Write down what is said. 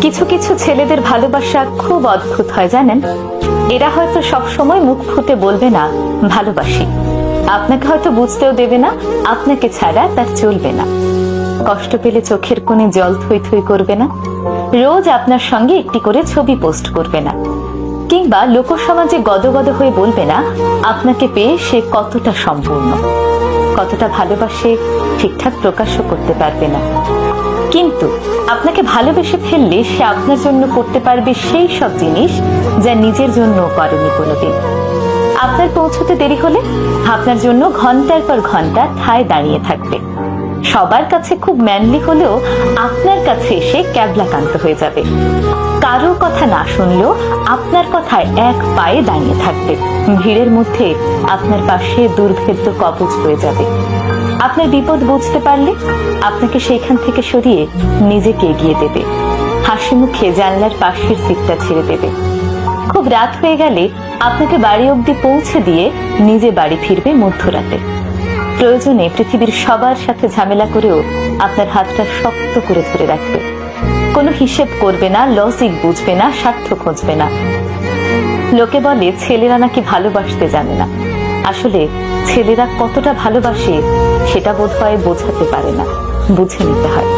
কিছু কিছু ছেলেদের ভালোবাসা খুব অদ্ভুত হয় জানেন। এরা হয়তো সব সময় মুখ ফুটে বলবে না ভালোবাসি, আপনাকে হয়তো বুঝতেও দেবে না আপনাকে ছাড়া তার চলবে না। কষ্ট পেলে চোখের কোণে জল থই থই করবে না, রোজ আপনার সঙ্গে একটি করে ছবি পোস্ট করবে না, কিংবা লোকসমাজে গদগদ হয়ে বলবে না আপনাকে পেয়ে সে কতটা সম্পূর্ণ, কতটা ভালোবাসে ঠিকঠাক প্রকাশও করতে পারবে না। কিন্তু আপনাকে ভালোবেসে ফেললে সে আপনার জন্য করতে পারবে সেই সব জিনিস যা নিজের জন্য করেনি কোনোদিন। আপনার পৌঁছতে দেরি হলে আপনার জন্য ঘন্টার পর ঘন্টা ঠায় দাঁড়িয়ে থাকবে। সবার কাছে খুব ম্যানলি হলেও আপনার কাছে এসে ক্যাবলাকান্ত হয়ে যাবে। কারো কথা না শুনলেও আপনার কথায় এক পায়ে দাঁড়িয়ে থাকবে। ভিড়ের মধ্যে আপনার পাশে দুর্ভেদ্য কবচ হয়ে যাবে। আপনার বিপদ বুঝতে পারলে আপনাকে সেইখান থেকে সরিয়ে নিজেকে এগিয়ে দেবে। হাসি মুখে জানলার পাশের সিটটা ছেড়ে দেবে। খুব রাত হয়ে গেলে আপনাকে বাড়ি অবধি পৌঁছে দিয়ে নিজে বাড়ি ফিরবে মধ্যরাতে। প্রয়োজনে পৃথিবীর সবার সাথে ঝামেলা করেও আপনার হাতটা শক্ত করে ধরে রাখবে। কোনো হিসেব করবে না, লজিক বুঝবে না, স্বার্থ খুঁজবে না। লোকে বলে ছেলেরা নাকি ভালোবাসতে জানে না। আসলে ছেলেরা কতটা ভালোবাসে সেটা বোধহয় বোঝাতে পারে না, বুঝে নিতে হয়।